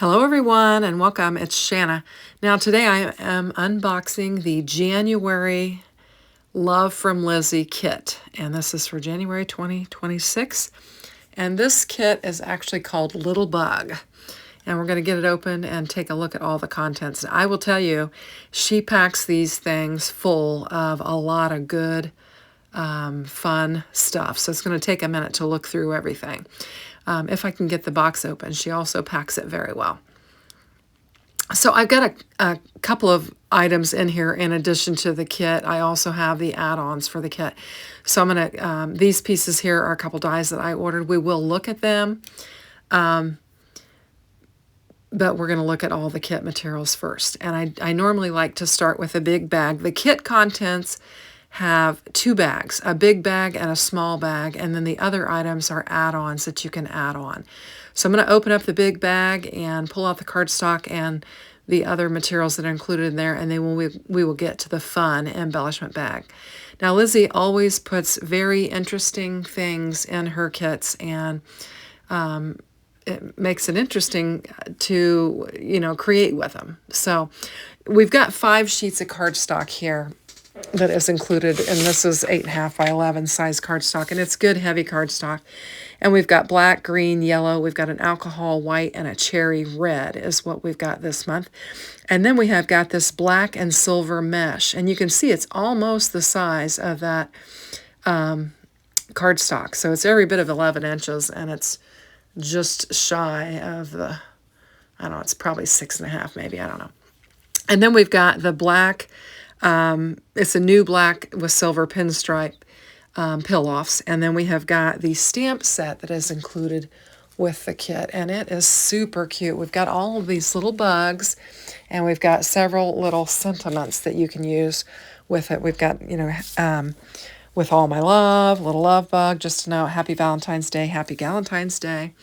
Hello everyone and welcome. It's Shanna. Now today I am unboxing the January Love From Lizi kit, and this is for January 2026. And this kit is actually called Little Bug. And we're going to get it open and take a look at all the contents. I will tell you, she packs these things full of a lot of good, fun stuff. So it's going to take a minute to look through everything. If I can get the box open, she also packs it very well. So I've got a couple of items in here in addition to the kit. I also have the add-ons for the kit. So I'm going to, these pieces here are a couple dies that I ordered. We will look at them, but we're going to look at all the kit materials first. And I normally like to start with a big bag. The kit contents have two bags, a big bag and a small bag, and then the other items are add-ons that you can add on. So I'm going to open up the big bag and pull out the cardstock and the other materials that are included in there, and then we will get to the fun embellishment bag. Now Lizi always puts very interesting things in her kits, and it makes it interesting to, create with them. So we've got 5 sheets of cardstock here that is included, and this is 8.5 by 11 size cardstock, and it's good heavy cardstock. And we've got black, green, yellow, we've got an alcohol white, and a cherry red is what we've got this month. And then we have got this black and silver mesh, and you can see it's almost the size of that cardstock. So it's every bit of 11 inches, and it's just shy of the, I don't know, it's probably 6.5 maybe, I don't know. And then we've got the black, it's a new black with silver pinstripe peel-offs. And then we have got the stamp set that is included with the kit, and it is super cute. We've got all of these little bugs, and we've got several little sentiments that you can use with it. We've got, with all my love, little love bug, just to know, happy Valentine's Day, happy Galentine's Day.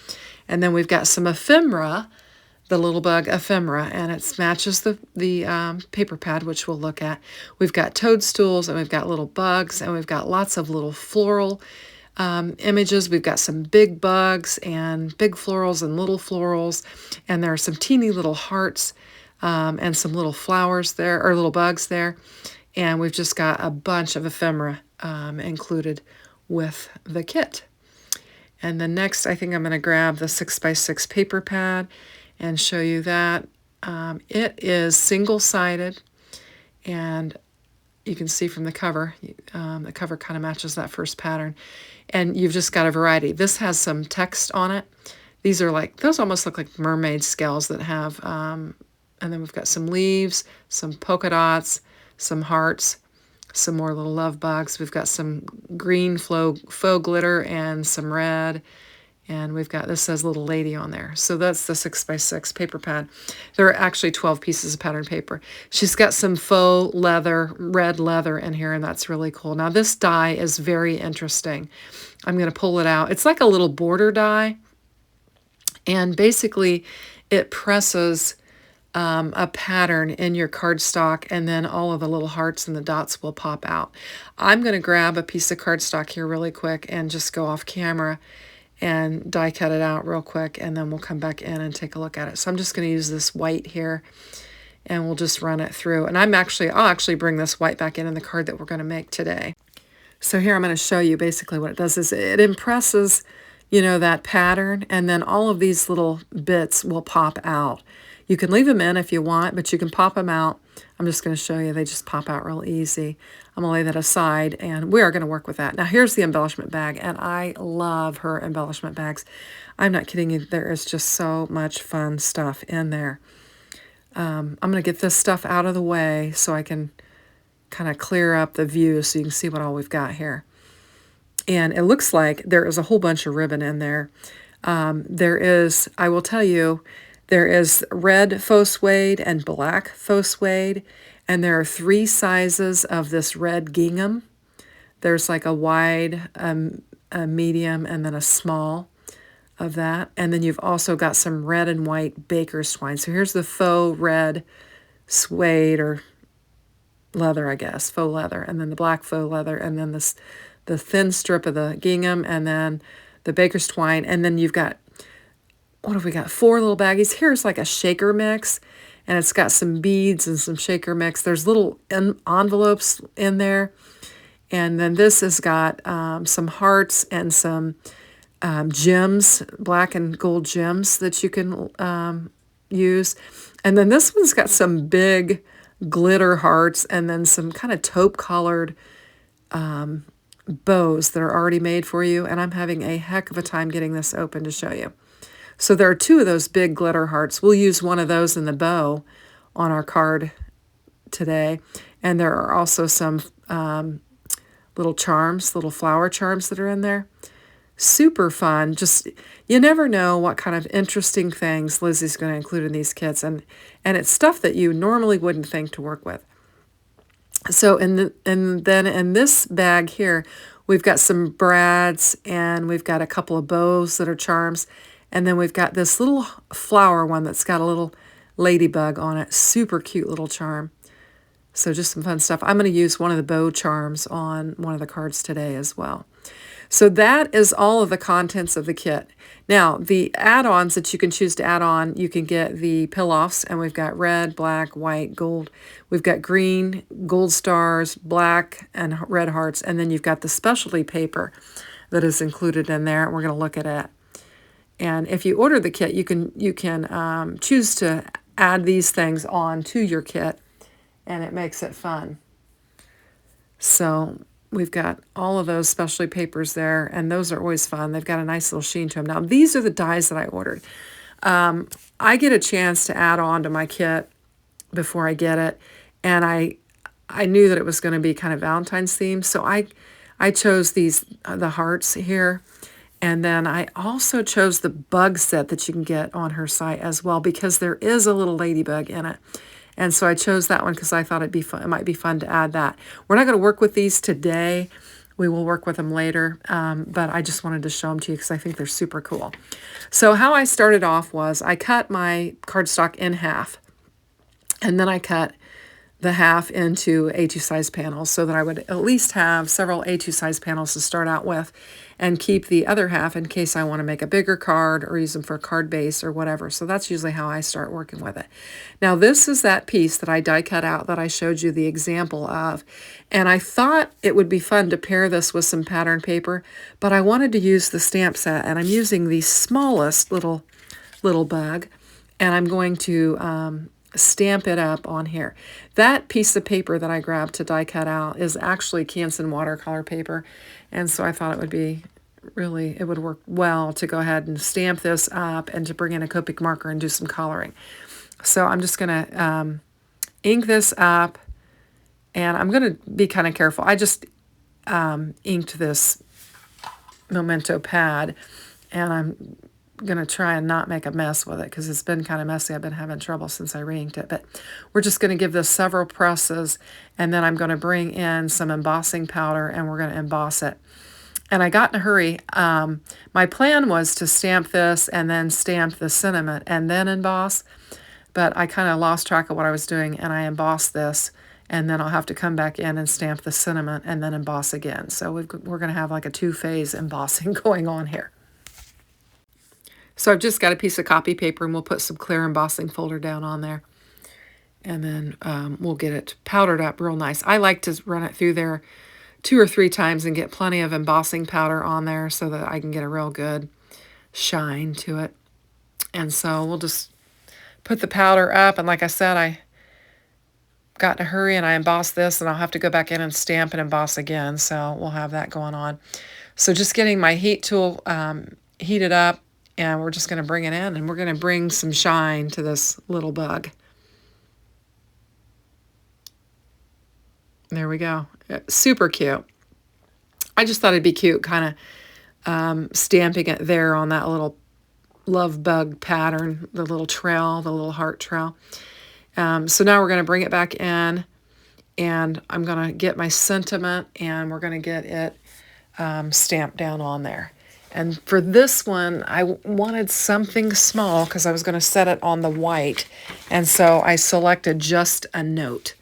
And then we've got some ephemera, the little bug ephemera, and it matches the paper pad, which we'll look at. We've got toadstools, and we've got little bugs, and we've got lots of little floral images. We've got some big bugs and big florals and little florals, and there are some teeny little hearts and some little flowers there, or little bugs there. And we've just got a bunch of ephemera included with the kit. And then next, I think I'm going to grab the 6x6 paper pad and show you that. It is single-sided, and you can see from the cover kind of matches that first pattern. And you've just got a variety. This has some text on it. These are like, those almost look like mermaid scales that have, and then we've got some leaves, some polka dots, some hearts, some more little love bugs. We've got some green faux glitter and some red. And we've got, this says little lady on there. So that's the 6x6 paper pad. There are actually 12 pieces of pattern paper. She's got some faux leather, red leather in here, and that's really cool. Now this die is very interesting. I'm going to pull it out. It's like a little border die. And basically it presses a pattern in your cardstock, and then all of the little hearts and the dots will pop out. I'm going to grab a piece of cardstock here really quick and just go off camera and die cut it out real quick, and then we'll come back in and take a look at it. So I'm just going to use this white here, and we'll just run it through. And I'll actually bring this white back in the card that we're going to make today. So here I'm going to show you basically what it does is it impresses, that pattern, and then all of these little bits will pop out. You can leave them in if you want, but you can pop them out. I'm just going to show you. They just pop out real easy. I'm going to lay that aside, and we are going to work with that. Now, here's the embellishment bag, and I love her embellishment bags. I'm not kidding you. There is just so much fun stuff in there. I'm going to get this stuff out of the way so I can kind of clear up the view so you can see what all we've got here. And it looks like there is a whole bunch of ribbon in there. There is, I will tell you, there is red faux suede and black faux suede, and there are 3 sizes of this red gingham. There's like a wide, a medium, and then a small of that. And then you've also got some red and white baker's twine. So here's the faux red suede or leather, I guess, faux leather, and then the black faux leather, and then the thin strip of the gingham, and then the baker's twine, and then you've got what have we got? 4 little baggies. Here's like a shaker mix, and it's got some beads and some shaker mix. There's little envelopes in there. And then this has got some hearts and some gems, black and gold gems that you can use. And then this one's got some big glitter hearts and then some kind of taupe colored bows that are already made for you. And I'm having a heck of a time getting this open to show you. So there are 2 of those big glitter hearts. We'll use one of those in the bow on our card today. And there are also some little charms, little flower charms that are in there. Super fun. Just, you never know what kind of interesting things Lizzie's going to include in these kits. And it's stuff that you normally wouldn't think to work with. So and then in this bag here, we've got some brads and we've got a couple of bows that are charms. And then we've got this little flower one that's got a little ladybug on it. Super cute little charm. So just some fun stuff. I'm going to use one of the bow charms on one of the cards today as well. So that is all of the contents of the kit. Now, the add-ons that you can choose to add on, you can get the pill-offs, and we've got red, black, white, gold. We've got green, gold stars, black, and red hearts, and then you've got the specialty paper that is included in there, and we're going to look at it. And if you order the kit, you can choose to add these things on to your kit, and it makes it fun. So we've got all of those specialty papers there, and those are always fun. They've got a nice little sheen to them. Now, these are the dies that I ordered. I get a chance to add on to my kit before I get it, and I knew that it was going to be kind of Valentine's themed, so I chose these, the hearts here. And then I also chose the bug set that you can get on her site as well, because there is a little ladybug in it. And so I chose that one because I thought it'd be fun. It might be fun to add that. We're not going to work with these today. We will work with them later. But I just wanted to show them to you because I think they're super cool. So how I started off was I cut my cardstock in half. And then I cut the half into A2 size panels so that I would at least have several A2 size panels to start out with, and keep the other half in case I want to make a bigger card or use them for a card base or whatever. So that's usually how I start working with it. Now this is that piece that I die cut out that I showed you the example of. And I thought it would be fun to pair this with some pattern paper, but I wanted to use the stamp set, and I'm using the smallest little bug, and I'm going to stamp it up on here. That piece of paper that I grabbed to die cut out is actually Canson watercolor paper, and so I thought it would be it would work well to go ahead and stamp this up and to bring in a Copic marker and do some coloring. So I'm just going to ink this up, and I'm going to be kind of careful. I just inked this memento pad, and I'm going to try and not make a mess with it because it's been kind of messy. I've been having trouble since I re-inked it. But we're just going to give this several presses, and then I'm going to bring in some embossing powder, and we're going to emboss it. And I got in a hurry. My plan was to stamp this and then stamp the sentiment and then emboss, but I kind of lost track of what I was doing, and I embossed this, and then I'll have to come back in and stamp the sentiment and then emboss again. So we're going to have like a 2-phase embossing going on here. So I've just got a piece of copy paper, and we'll put some clear embossing folder down on there. And then we'll get it powdered up real nice. I like to run it through there 2 or 3 times and get plenty of embossing powder on there so that I can get a real good shine to it. And so we'll just put the powder up. And like I said, I got in a hurry and I embossed this, and I'll have to go back in and stamp and emboss again. So we'll have that going on. So just getting my heat tool heated up, and we're just going to bring it in, and we're going to bring some shine to this little bug. There we go. Super cute. I just thought it'd be cute kind of stamping it there on that little love bug pattern, the little trail, the little heart trail. So now we're going to bring it back in, and I'm going to get my sentiment, and we're going to get it stamped down on there. And for this one, I wanted something small because I was going to set it on the white. And so I selected just a note.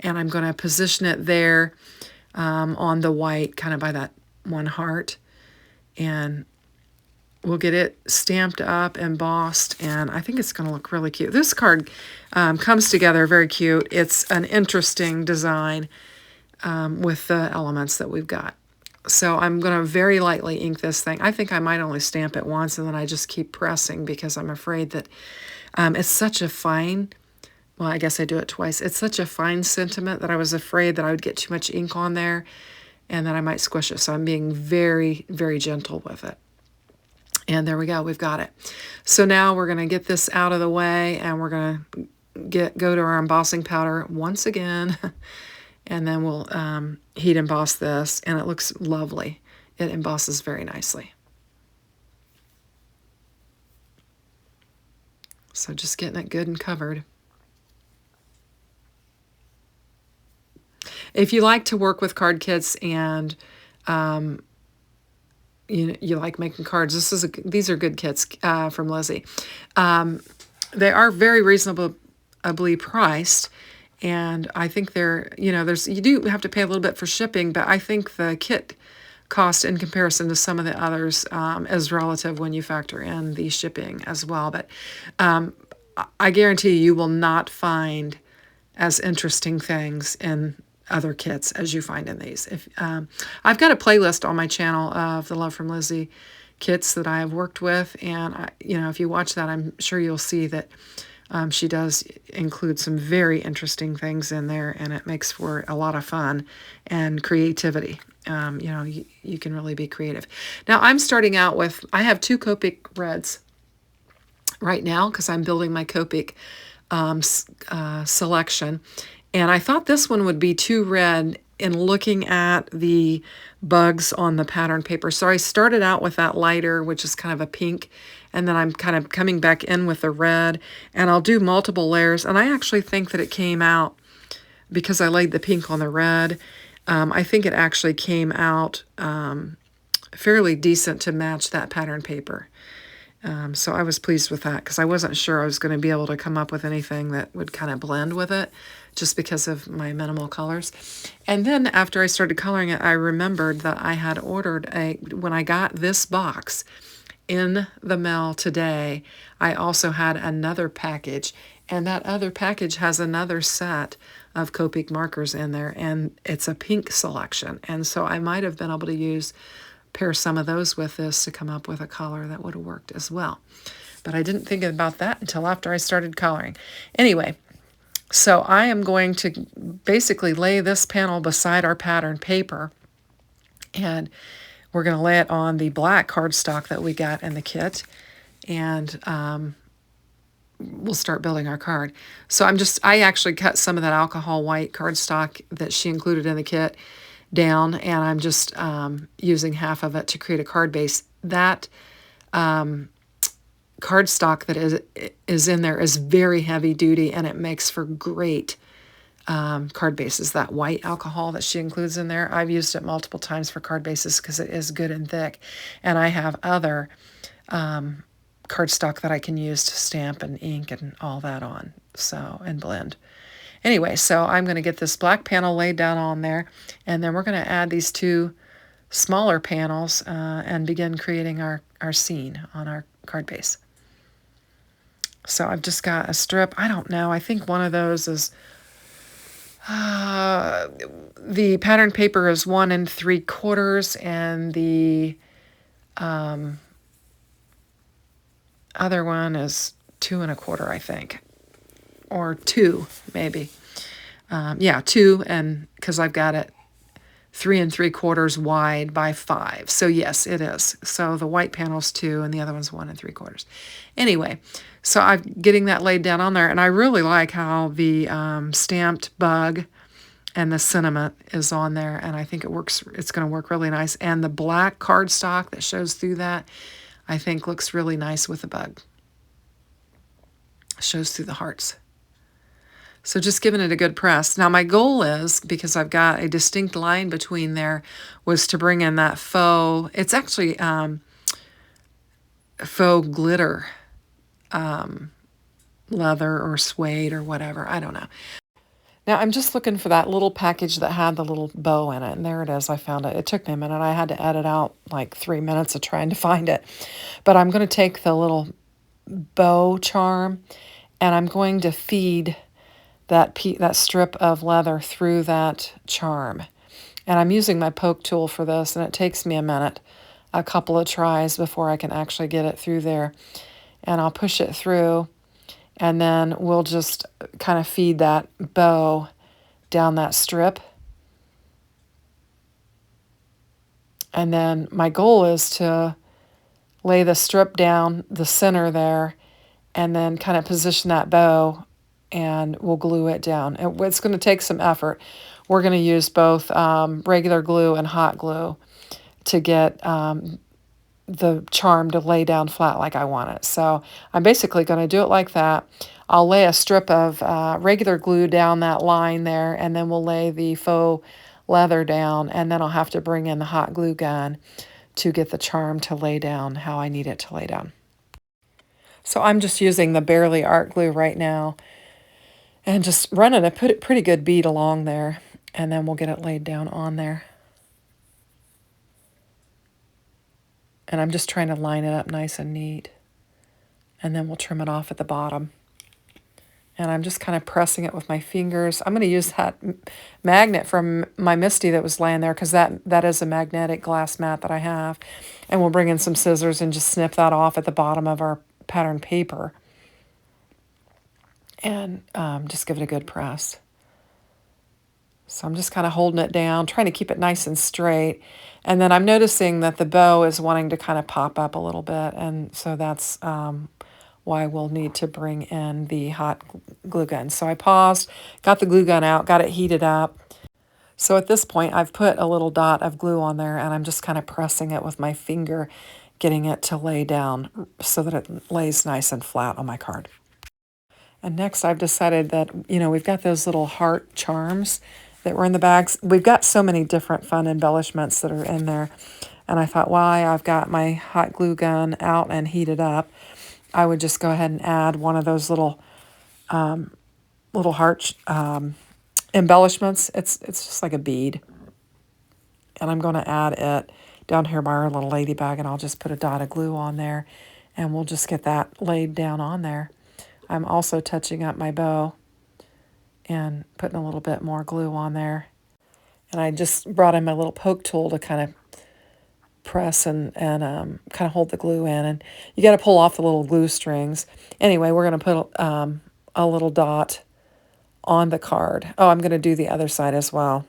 And I'm going to position it there on the white, kind of by that one heart. And we'll get it stamped up, embossed, and I think it's going to look really cute. This card comes together very cute. It's an interesting design with the elements that we've got. So I'm going to very lightly ink this thing. I think I might only stamp it once, and then I just keep pressing because I'm afraid that it's such a fine, well, I guess I do it twice. It's such a fine sentiment that I was afraid that I would get too much ink on there and that I might squish it. So I'm being very, very gentle with it. And there we go, we've got it. So now we're going to get this out of the way, and we're going to go to our embossing powder once again. And then we'll heat emboss this, and it looks lovely. It embosses very nicely. So just getting it good and covered. If you like to work with card kits and you like making cards, these are good kits from Lizi. They are very reasonably priced. And I think they're, you do have to pay a little bit for shipping, but I think the kit cost in comparison to some of the others is relative when you factor in the shipping as well. But I guarantee you will not find as interesting things in other kits as you find in these. I've got a playlist on my channel of the Love From Lizi kits that I have worked with, and if you watch that, I'm sure you'll see that she does include some very interesting things in there, and it makes for a lot of fun and creativity. You can really be creative. Now I'm starting out with, I have 2 Copic reds right now because I'm building my Copic selection. And I thought this one would be too red in looking at the bugs on the pattern paper. So I started out with that lighter, which is kind of a pink, and then I'm kind of coming back in with the red, and I'll do multiple layers. And I actually think that it came out, because I laid the pink on the red, I think it actually came out fairly decent to match that pattern paper. So I was pleased with that because I wasn't sure I was going to be able to come up with anything that would kind of blend with it just because of my minimal colors. And then after I started coloring it, I remembered that I had ordered when I got this box in the mail today, I also had another package, and that other package has another set of Copic markers in there, and it's a pink selection. And so I might have been able to pair some of those with this to come up with a color that would have worked as well. But I didn't think about that until after I started coloring. Anyway, so I am going to basically lay this panel beside our pattern paper, and we're going to lay it on the black cardstock that we got in the kit, and we'll start building our card. So I actually cut some of that alcohol white cardstock that she included in the kit down, and I'm just using half of it to create a card base. That cardstock that is in there is very heavy duty, and it makes for great card bases. That white alcohol that she includes in there, I've used it multiple times for card bases because it is good and thick. And I have other cardstock that I can use to stamp and ink and all that on, and blend. Anyway, so I'm going to get this black panel laid down on there, and then we're going to add these 2 smaller panels and begin creating our scene on our card base. So I've just got a strip. I don't know. I think one of those is, the pattern paper is 1 3/4, and the other one is 2 1/4, I think. Or 2, maybe. Yeah, 2, and because I've got it 3 3/4 wide by 5. So yes, it is. So the white panel's 2, and the other one's 1 3/4. Anyway, so I'm getting that laid down on there, and I really like how the stamped bug and the sentiment is on there, and I think it's going to work really nice. And the black cardstock that shows through that, I think looks really nice with the bug. Shows through the hearts. So just giving it a good press. Now my goal is, because I've got a distinct line between there, was to bring in that faux, it's actually faux glitter leather or suede or whatever, I don't know. Now I'm just looking for that little package that had the little bow in it, and there it is. I found it. It took me a minute. I had to edit out like 3 minutes of trying to find it. But I'm going to take the little bow charm, and I'm going to feed that strip of leather through that charm. And I'm using my poke tool for this, and it takes me a minute, a couple of tries before I can actually get it through there. And I'll push it through, and then we'll just kind of feed that bow down that strip. And then my goal is to lay the strip down the center there, and then kind of position that bow, and we'll glue it down. It's going to take some effort. We're going to use both regular glue and hot glue to get the charm to lay down flat like I want it. So I'm basically going to do it like that. I'll lay a strip of regular glue down that line there, and then we'll lay the faux leather down, and then I'll have to bring in the hot glue gun to get the charm to lay down how I need it to lay down. So I'm just using the Barely Art Glue right now and just running a pretty good bead along there, and then we'll get it laid down on there. And I'm just trying to line it up nice and neat, and then we'll trim it off at the bottom. And I'm just kind of pressing it with my fingers. I'm going to use that magnet from my Misty that was laying there, because that is a magnetic glass mat that I have. And we'll bring in some scissors and just snip that off at the bottom of our pattern paper. And just give it a good press. So I'm just kind of holding it down, trying to keep it nice and straight. And then I'm noticing that the bow is wanting to kind of pop up a little bit. And so that's why we'll need to bring in the hot glue gun. So I paused, got the glue gun out, got it heated up. So at this point, I've put a little dot of glue on there, and I'm just kind of pressing it with my finger, getting it to lay down so that it lays nice and flat on my card. And next I've decided that, we've got those little heart charms that were in the bags. We've got so many different fun embellishments that are in there. And I thought, while I've got my hot glue gun out and heated up, I would just go ahead and add one of those little heart embellishments. It's just like a bead. And I'm going to add it down here by our little ladybug, and I'll just put a dot of glue on there, and we'll just get that laid down on there. I'm also touching up my bow and putting a little bit more glue on there. And I just brought in my little poke tool to kind of press and kind of hold the glue in. And you got to pull off the little glue strings. Anyway, we're going to put a little dot on the card. Oh, I'm going to do the other side as well.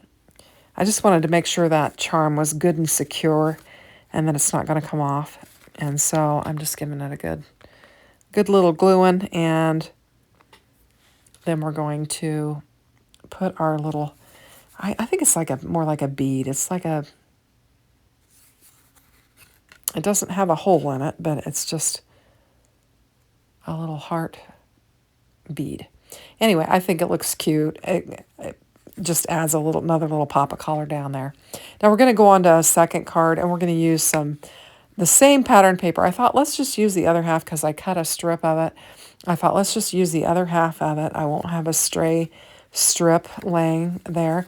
I just wanted to make sure that charm was good and secure, and that it's not going to come off. And so I'm just giving it a good little gluing, and then we're going to put our little, I think it's like more like a bead. It's like it doesn't have a hole in it, but it's just a little heart bead. Anyway, I think it looks cute. It just adds another little pop of color down there. Now we're going to go on to a second card, and we're going to use the same pattern paper. I thought, let's just use the other half, because I cut a strip of it. I thought, let's just use the other half of it. I won't have a stray strip laying there.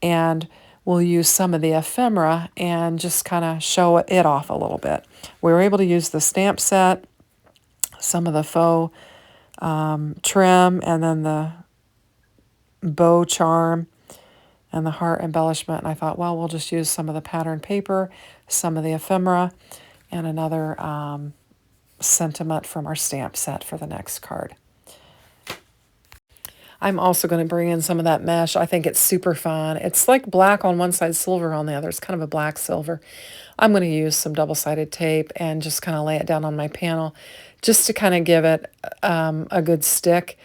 And we'll use some of the ephemera and just kind of show it off a little bit. We were able to use the stamp set, some of the faux trim, and then the bow charm and the heart embellishment. And I thought, well, we'll just use some of the pattern paper, some of the ephemera, and another sentiment from our stamp set for the next card. I'm also going to bring in some of that mesh. I think it's super fun. It's like black on one side, silver on the other. It's kind of a black silver. I'm going to use some double-sided tape and just kind of lay it down on my panel just to kind of give it a good stick.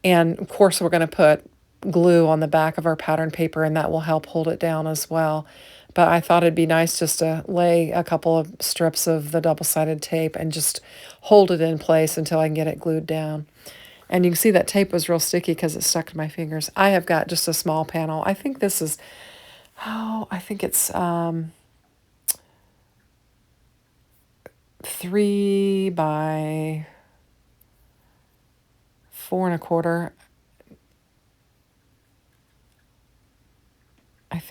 And of course, we're going to put glue on the back of our pattern paper, and that will help hold it down as well. But I thought it'd be nice just to lay a couple of strips of the double-sided tape and just hold it in place until I can get it glued down. And you can see that tape was real sticky because it stuck to my fingers. I have got just a small panel. I think this is, I think it's 3 by 4 1/4.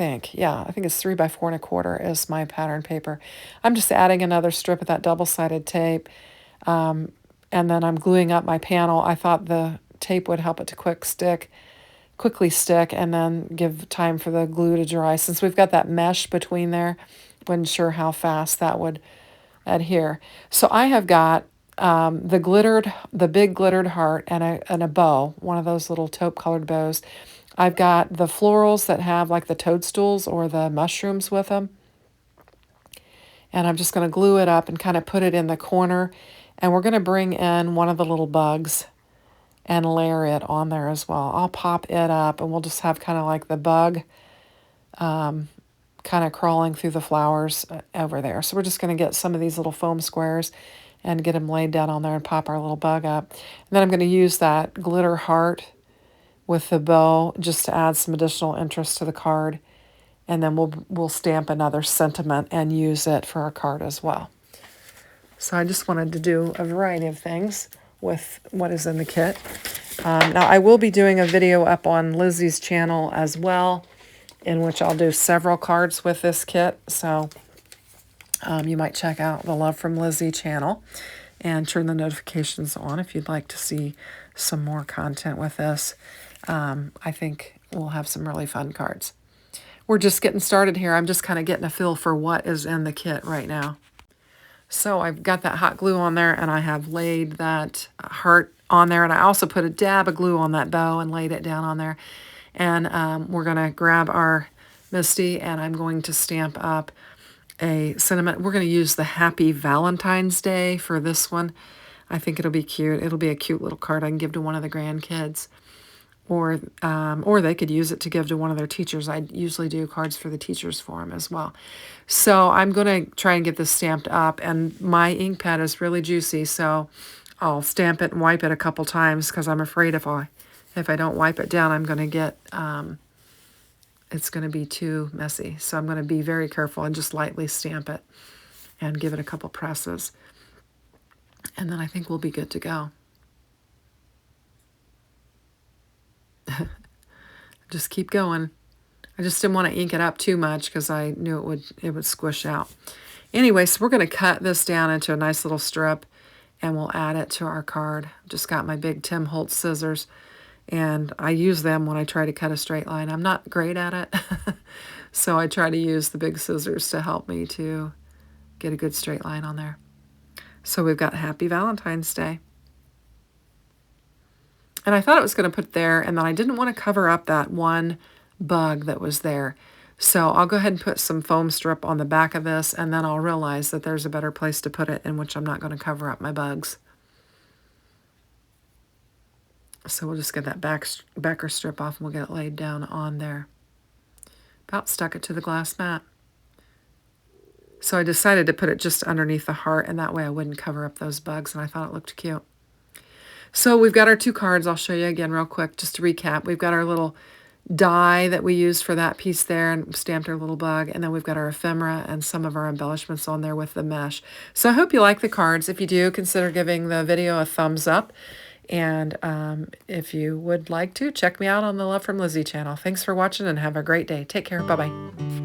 think. Yeah, I think it's 3 by 4 1/4 is my pattern paper. I'm just adding another strip of that double-sided tape. And then I'm gluing up my panel. I thought the tape would help it to quickly stick, and then give time for the glue to dry. Since we've got that mesh between there, wasn't sure how fast that would adhere. So I have got the big glittered heart and a bow, one of those little taupe colored bows. I've got the florals that have like the toadstools or the mushrooms with them. And I'm just going to glue it up and kind of put it in the corner. And we're going to bring in one of the little bugs and layer it on there as well. I'll pop it up and we'll just have kind of like the bug kind of crawling through the flowers over there. So we're just going to get some of these little foam squares and get them laid down on there and pop our little bug up. And then I'm going to use that glitter heart with the bow just to add some additional interest to the card. And then we'll stamp another sentiment and use it for our card as well. So I just wanted to do a variety of things with what is in the kit. Now I will be doing a video up on Lizzie's channel as well, in which I'll do several cards with this kit. So you might check out the Love From Lizi channel and turn the notifications on if you'd like to see some more content with this. I think we'll have some really fun cards. We're just getting started here. I'm just kind of getting a feel for what is in the kit right now. So I've got that hot glue on there, and I have laid that heart on there, and I also put a dab of glue on that bow and laid it down on there. And we're going to grab our Misty, and I'm going to stamp up a sentiment. We're going to use the Happy Valentine's Day for this one. I think it'll be cute. It'll be a cute little card I can give to one of the grandkids. Or they could use it to give to one of their teachers. I usually do cards for the teachers for them as well. So I'm going to try and get this stamped up, and my ink pad is really juicy, so I'll stamp it and wipe it a couple times because I'm afraid if I don't wipe it down, I'm going to get, it's going to be too messy. So I'm going to be very careful and just lightly stamp it and give it a couple presses. And then I think we'll be good to go. Just keep going. I just didn't want to ink it up too much because I knew it would squish out. Anyway, so we're going to cut this down into a nice little strip, and we'll add it to our card. Just got my big Tim Holtz scissors, and I use them when I try to cut a straight line. I'm not great at it, so I try to use the big scissors to help me to get a good straight line on there. So we've got Happy Valentine's Day. And I thought it was going to put there, and then I didn't want to cover up that one bug that was there. So I'll go ahead and put some foam strip on the back of this, and then I'll realize that there's a better place to put it in which I'm not going to cover up my bugs. So we'll just get that backer strip off, and we'll get it laid down on there. About stuck it to the glass mat. So I decided to put it just underneath the heart, and that way I wouldn't cover up those bugs, and I thought it looked cute. So we've got our two cards. I'll show you again real quick, just to recap. We've got our little die that we used for that piece there and stamped our little bug. And then we've got our ephemera and some of our embellishments on there with the mesh. So I hope you like the cards. If you do, consider giving the video a thumbs up. And if you would like to, check me out on the Love From Lizi channel. Thanks for watching and have a great day. Take care. Bye-bye.